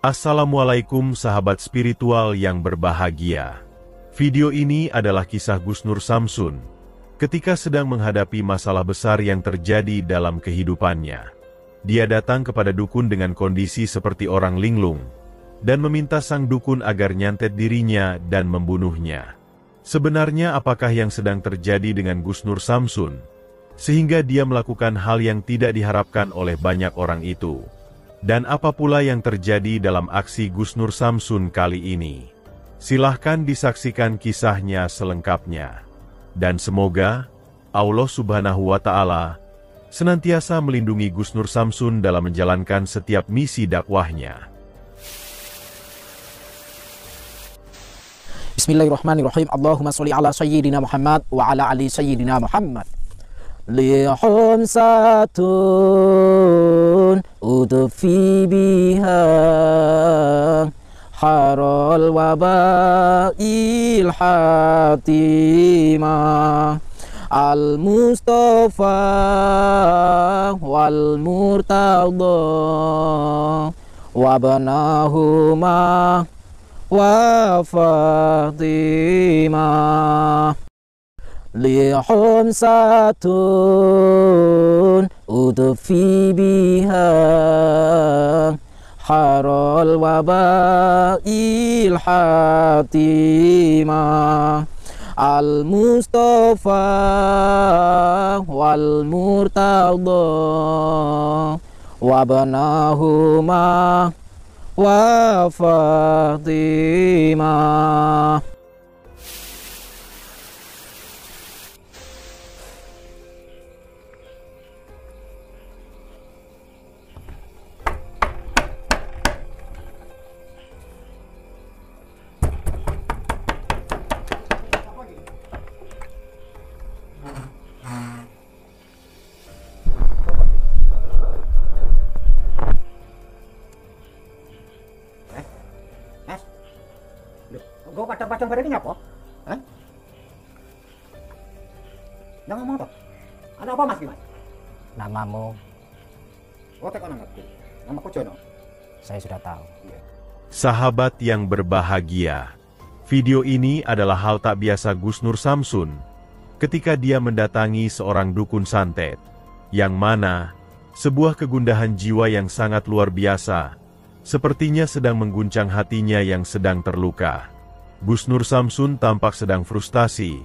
Assalamualaikum sahabat spiritual yang berbahagia. Video ini adalah kisah Gus Nur Samsun ketika sedang menghadapi masalah besar yang terjadi dalam kehidupannya. Dia datang kepada dukun dengan kondisi seperti orang linglung dan meminta sang dukun agar nyantet dirinya dan membunuhnya. Sebenarnya apakah yang sedang terjadi dengan Gus Nur Samsun sehingga dia melakukan hal yang tidak diharapkan oleh banyak orang itu? Dan apa pula yang terjadi dalam aksi Gus Nur Samsun kali ini? Silahkan disaksikan kisahnya selengkapnya. Dan semoga Allah Subhanahu wa Ta'ala senantiasa melindungi Gus Nur Samsun dalam menjalankan setiap misi dakwahnya. Bismillahirrahmanirrahim. Allahumma sholli ala sayyidina Muhammad wa ala ali sayyidina Muhammad. Lihum satun udfi biha harul wabail hatimah al-Mustafa wal murtada wabnahuma wa Fatimah. Lihum satun udfi biha harul wabail hatimah al-Mustafa wal murtada wabnahuma wa Fatimah. Gue pacang-pacang pada ini apa? Hah? Jangan ngomong toh. Ada apa mas Mas? Namamu Oh tekan anakku. Namaku Jono. saya sudah tahu. Sahabat yang berbahagia, video ini adalah hal tak biasa Gus Nur Samsun ketika dia mendatangi seorang dukun santet, yang mana sebuah kegundahan jiwa yang sangat luar biasa sepertinya sedang mengguncang hatinya yang sedang terluka. Gus Nur Samsun tampak sedang frustasi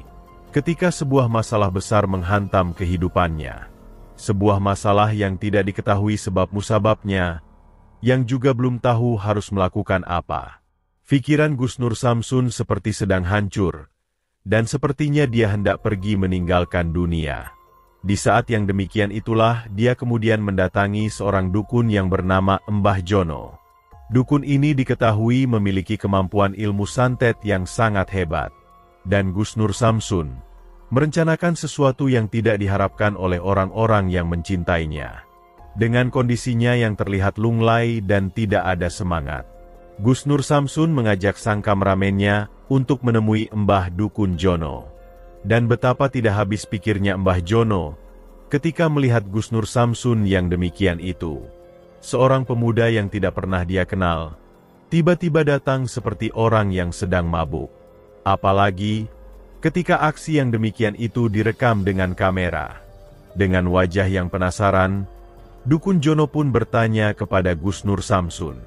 ketika sebuah masalah besar menghantam kehidupannya. Sebuah masalah yang tidak diketahui sebab musababnya, yang juga belum tahu harus melakukan apa. Pikiran Gus Nur Samsun seperti sedang hancur, dan sepertinya dia hendak pergi meninggalkan dunia. Di saat yang demikian itulah dia kemudian mendatangi seorang dukun yang bernama Mbah Jono. Dukun ini diketahui memiliki kemampuan ilmu santet yang sangat hebat. Dan Gus Nur Samsun merencanakan sesuatu yang tidak diharapkan oleh orang-orang yang mencintainya. Dengan kondisinya yang terlihat lunglai dan tidak ada semangat, Gus Nur Samsun mengajak sang kameramennya untuk menemui Mbah Dukun Jono. Dan betapa tidak habis pikirnya Mbah Jono ketika melihat Gus Nur Samsun yang demikian itu. Seorang pemuda yang tidak pernah dia kenal, tiba-tiba datang seperti orang yang sedang mabuk. Apalagi ketika aksi yang demikian itu direkam dengan kamera. Dengan wajah yang penasaran, Dukun Jono pun bertanya kepada Gus Nur Samsun,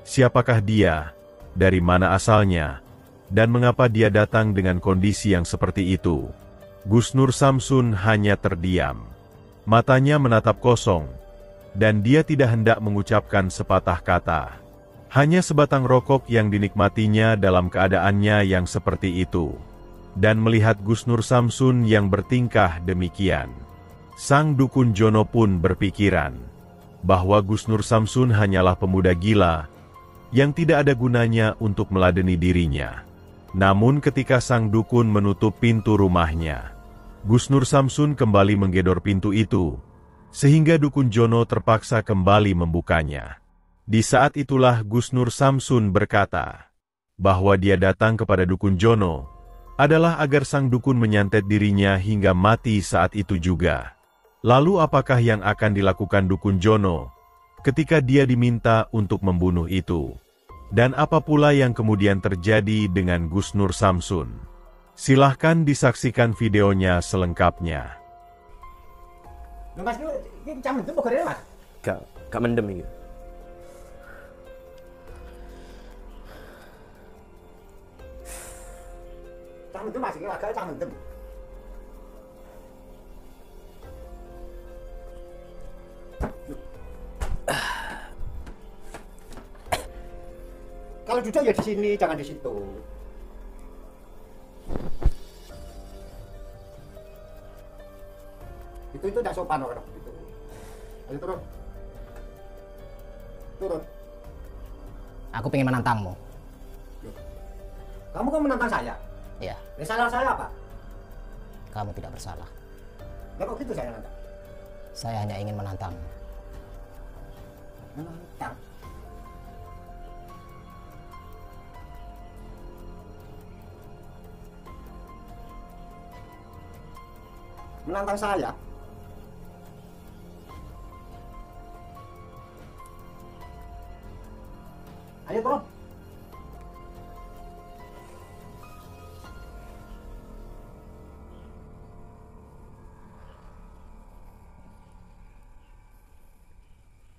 siapakah dia, dari mana asalnya, dan mengapa dia datang dengan kondisi yang seperti itu. Gus Nur Samsun hanya terdiam. Matanya menatap kosong, dan dia tidak hendak mengucapkan sepatah kata. Hanya sebatang rokok yang dinikmatinya dalam keadaannya yang seperti itu. Dan melihat Gus Nur Samsun yang bertingkah demikian, sang Dukun Jono pun berpikiran bahwa Gus Nur Samsun hanyalah pemuda gila yang tidak ada gunanya untuk meladeni dirinya. Namun ketika sang dukun menutup pintu rumahnya, Gus Nur Samsun kembali menggedor pintu itu, sehingga Dukun Jono terpaksa kembali membukanya. Di saat itulah Gus Nur Samsun berkata bahwa dia datang kepada Dukun Jono adalah agar sang dukun menyantet dirinya hingga mati saat itu juga. Lalu apakah yang akan dilakukan Dukun Jono ketika dia diminta untuk membunuh itu? Dan apa pula yang kemudian terjadi dengan Gus Nur Samsun? Silahkan disaksikan videonya selengkapnya. Mas ini cang mendem kok Mas? Gak mendem iki. Cang mendem Mas, iki agak cang mendem. Kalau duduk ya di sini, jangan di situ. Itu tidak sopan orang itu. Ayo turun. Turun. Aku pengen menantangmu. Kamu kok menantang saya? Ya, Salah saya apa? kamu tidak bersalah. Lah kok gitu saya nantang? Saya hanya ingin menantangmu. Menantang. Menantang saya? Ayo turun.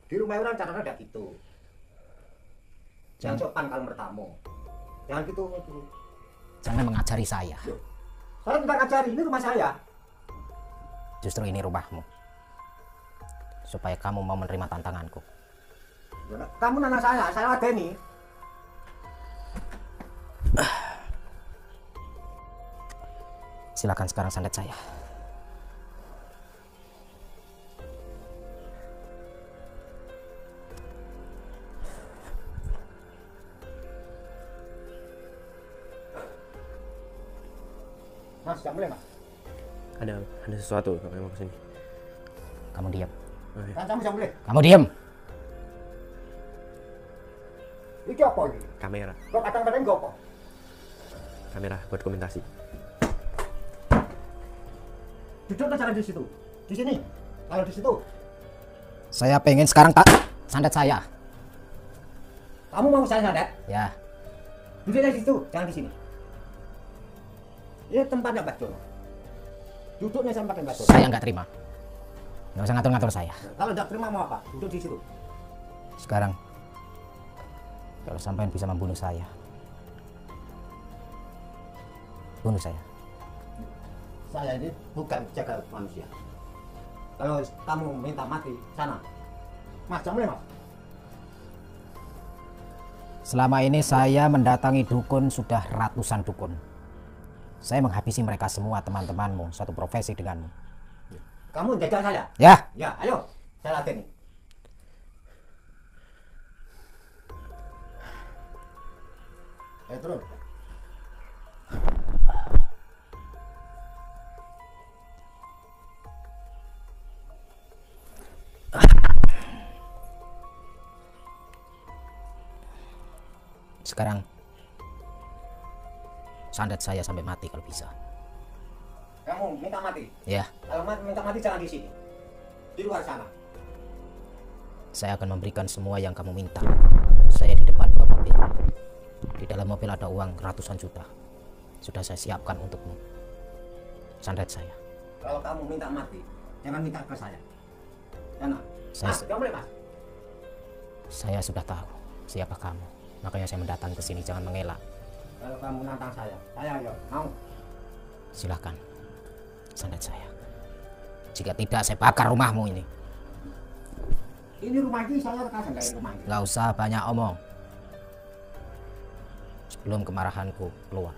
Di rumah orang cara ada gitu. Jangan sopan kalau bertamu. Jangan gitu. Jangan mengajari saya. Saya tidak ngajari, ini rumah saya. Justru ini rumahmu. Supaya kamu mau menerima tantanganku. Kamu nana saya ada nih. Silakan sekarang sandet saya. Mas, jangan boleh mas. Ada sesuatu kalau mau kesini. Kamu diam. Oh, iya. Kamu jangan boleh. Kamu diam. Ini apa ini? Kamera, Kok kadang-kadang gak apa? kamera buat dokumentasi. Duduk jangan di situ. Di sini. Kalau di situ, Saya pengen sekarang tak sandet saya. kamu mau saya sadat? Ya, Duduknya di situ, jangan di sini. Ini tempatnya Mbak Jono. Duduknya sama pakai Mbak Jono. saya nggak terima. Nggak usah ngatur-ngatur saya. Kalau tidak terima mau apa? Duduk di situ. Sekarang, kalau sampai bisa membunuh saya, bunuh saya. Saya ini bukan jaga manusia. Kalau kamu minta mati, sana. Mas, jangan boleh mas. Selama ini saya mendatangi dukun sudah ratusan dukun. Saya menghabisi mereka semua, teman-temanmu, satu profesi denganmu. Kamu jaga saya. Ya, Ya, ayo. Saya latih nih. Ayo turun. sekarang sandet saya sampai mati kalau bisa. Kamu minta mati. Ya, Kalau minta mati jangan di sini. Di luar sana. saya akan memberikan semua yang kamu minta. Saya di depan bawa mobil. Di dalam mobil ada uang ratusan juta. Sudah saya siapkan untukmu. Sandet saya. Kalau kamu minta mati, jangan minta ke saya. Sana. Saya- Mas, jangan boleh mas. Saya sudah tahu siapa kamu. Makanya saya mendatang ke sini, jangan mengelak. Kalau kamu nantang saya ayo mau. Silahkan sandet saya. Jika tidak, saya bakar rumahmu ini. Ini rumah ini saya kasih dari rumah ini. Gak usah banyak omong. Sebelum kemarahanku keluar.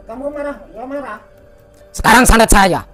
Kamu marah, ya marah. Sekarang sandet saya.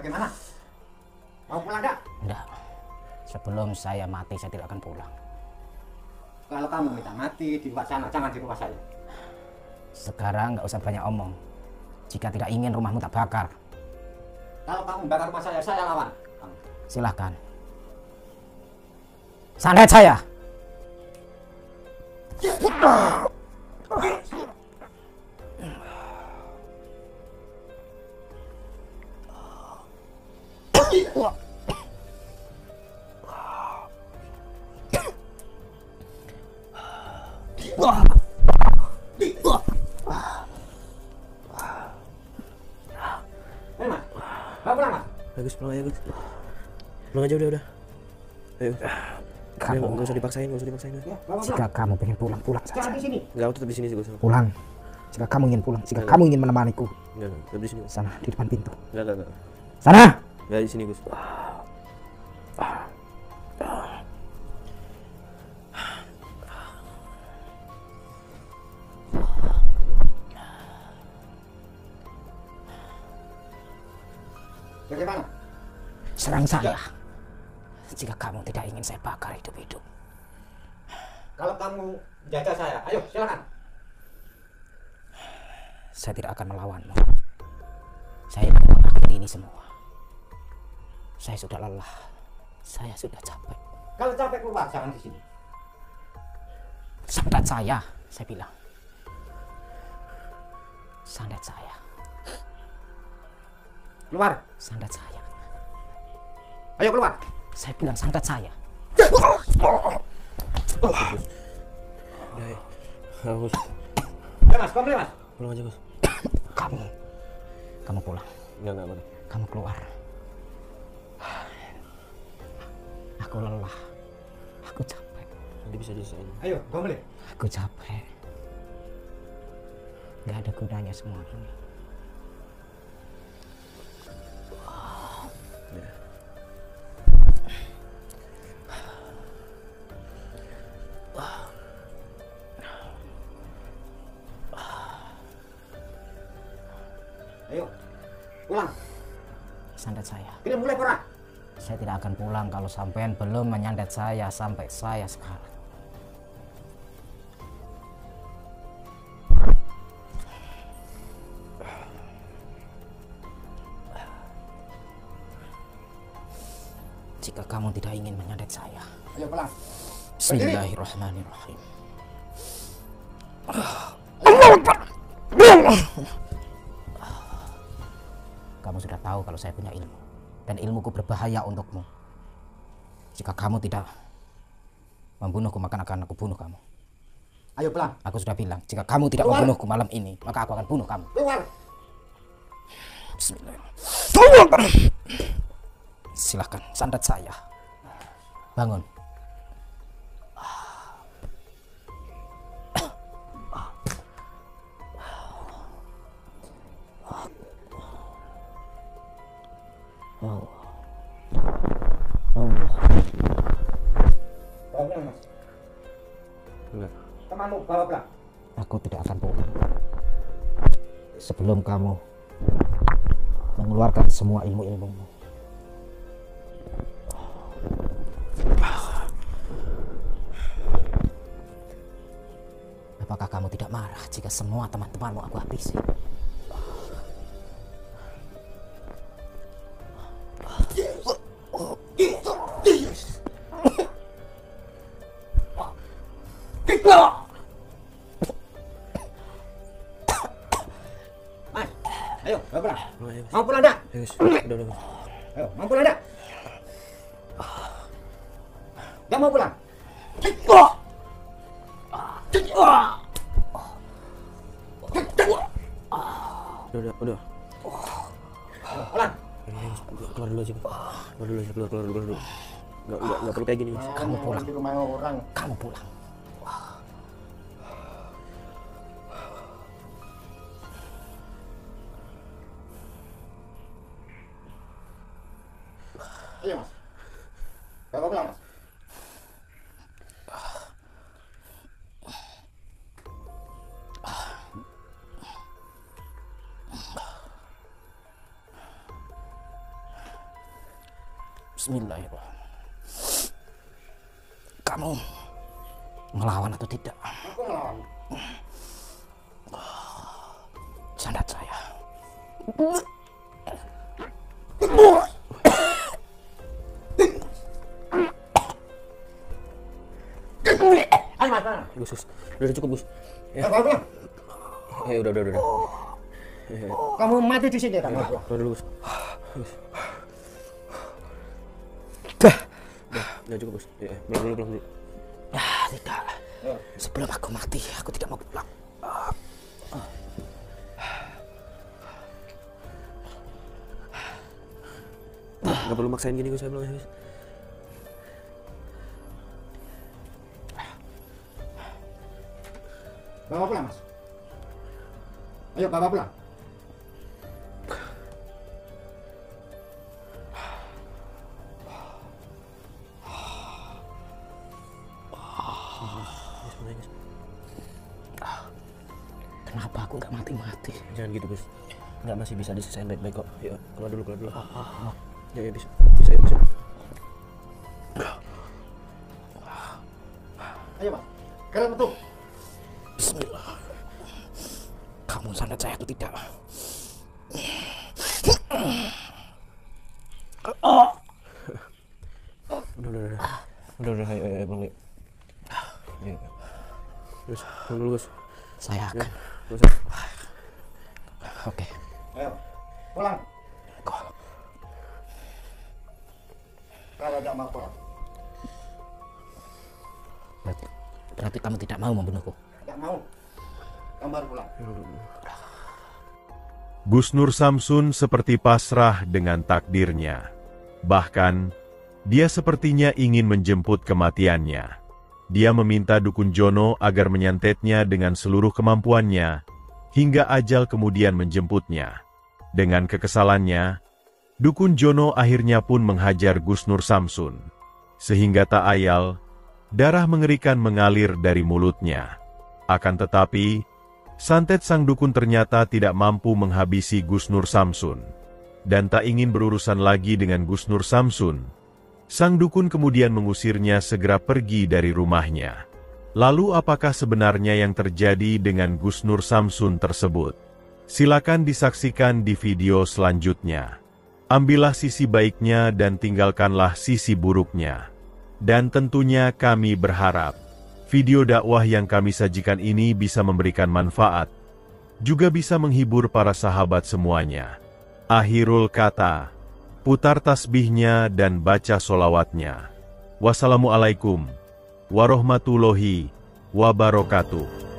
Bagaimana? Mau pulang enggak? Enggak. Sebelum saya mati, saya tidak akan pulang. Kalau kamu minta mati di luar sana, jangan di rumah saya. Sekarang nggak usah banyak omong. Jika tidak ingin rumahmu tak bakar, Kalau kamu bakar rumah saya lawan. Kamu. silahkan. Santet saya. Ayo mas, mau pulang mas? Bagus, pulang aja Gus. Pulang aja udah. Ayo. Kamu, Nggak usah dipaksain, nggak usah dipaksain. Gus. Ya, bawa jika pulang. kamu pengen pulang, pulang Jangan saja. di sini. Nggak, aku tetap di sini sih Gus. Pulang. Jika kamu ingin pulang, jika kamu ingin menemaniku, Nggak, tetap di sini. Gus. sana di depan pintu. Nggak. Sana. Nggak di sini Gus. Bagaimana? Serang saya. Jika kamu tidak ingin saya bakar hidup-hidup. Kalau kamu jajah saya, ayo silakan. Saya tidak akan melawanmu. Saya ingin mengakhiri ini semua. Saya sudah lelah. Saya sudah capek. Kalau capek keluar, jangan di sini. Santet saya bilang. Santet saya. Keluar. Santet saya. Ayo keluar. Saya bilang santet saya. Udah ya. Nggak, Gus. Ya mas, kamu mas. Pulang aja Gus. Kamu pulang. Nggak boleh. Kamu keluar. Aku lelah. Aku capek. Nanti bisa diselain. Ayo, kamu boleh. Aku capek. Gak ada gunanya semua ini. Ya. Ayo, pulang. Santet saya. Ini mulai pora. Saya tidak akan pulang kalau sampean belum menyandet saya sampai saya sekarang. Jika kamu tidak ingin menyandet saya. Ayo pulang. Bismillahirrahmanirrahim. Kamu sudah tahu kalau saya punya ilmu. Dan ilmuku berbahaya untukmu. Jika kamu tidak membunuhku, maka akan aku bunuh kamu. Ayo pulang. Aku sudah bilang, jika kamu tidak Keluar. membunuhku malam ini, maka aku akan bunuh kamu. Keluar. Bismillahirrahmanirrahim. Silahkan, santet saya. Bangun. Bawa pulang mas. Enggak. Temanmu bawa pulang. Aku tidak akan pulang sebelum kamu mengeluarkan semua ilmu-ilmumu. Apakah kamu tidak marah jika semua teman-temanmu aku habisi? Mas, ayo bawa pulang. Ayo, Gus. Mau pulang enggak? Ayo, Gus. Udah Gus. Ayo, mau pulang enggak? Enggak mau pulang. Udah. Ayo, pulang. Ayo, Gus. Keluar dulu aja Gus. Keluar dulu aja, keluar dulu. Nggak perlu kayak gini Gus. Kamu pulang. Di rumah orang. Kamu pulang. Iya mas. Bawa pulang mas. Bismillahirrahmanirrahim. Kamu melawan atau tidak? Aku melawan. Sandat saya. Ayo mas, mana? Gus. Udah cukup Gus. Ya. Bawa pulang. Udah. Kamu mati di sini kamu. Keluar dulu Gus. Udah cukup Gus. Ya, pulang dulu. Tidak. Sebelum aku mati, aku tidak mau pulang. Gak perlu maksain gini Gus, saya bilang Gus. Bawa pulang mas. Ayo bawa pulang. Kenapa aku nggak mati-mati? Jangan gitu Gus. Nggak, masih bisa diselesain baik-baik kok. Yuk, keluar dulu. Ya bisa. Ayo mas. Kalian betul. Bismillah. Kamu sandat saya atau tidak? Udah, ayo, pulang yuk. Ayo. Gus, pulang dulu Gus. Saya akan. Gus. Oke. Ayo pulang. Kalau tidak mau pulang. Berarti kamu tidak mau membunuhku? Tidak mau. Kamu baru pulang. Gus Nur Samsun seperti pasrah dengan takdirnya. Bahkan, dia sepertinya ingin menjemput kematiannya. Dia meminta Dukun Jono agar menyantetnya dengan seluruh kemampuannya, hingga ajal kemudian menjemputnya. Dengan kekesalannya, Dukun Jono akhirnya pun menghajar Gus Nur Samsun. Sehingga tak ayal, darah mengerikan mengalir dari mulutnya. Akan tetapi, santet sang dukun ternyata tidak mampu menghabisi Gus Nur Samsun. Dan tak ingin berurusan lagi dengan Gus Nur Samsun, sang dukun kemudian mengusirnya segera pergi dari rumahnya. Lalu apakah sebenarnya yang terjadi dengan Gus Nur Samsun tersebut? Silakan disaksikan di video selanjutnya. Ambillah sisi baiknya dan tinggalkanlah sisi buruknya. Dan tentunya kami berharap video dakwah yang kami sajikan ini bisa memberikan manfaat, juga bisa menghibur para sahabat semuanya. Akhirul kata, putar tasbihnya dan baca solawatnya. Wassalamualaikum warahmatullahi wabarakatuh.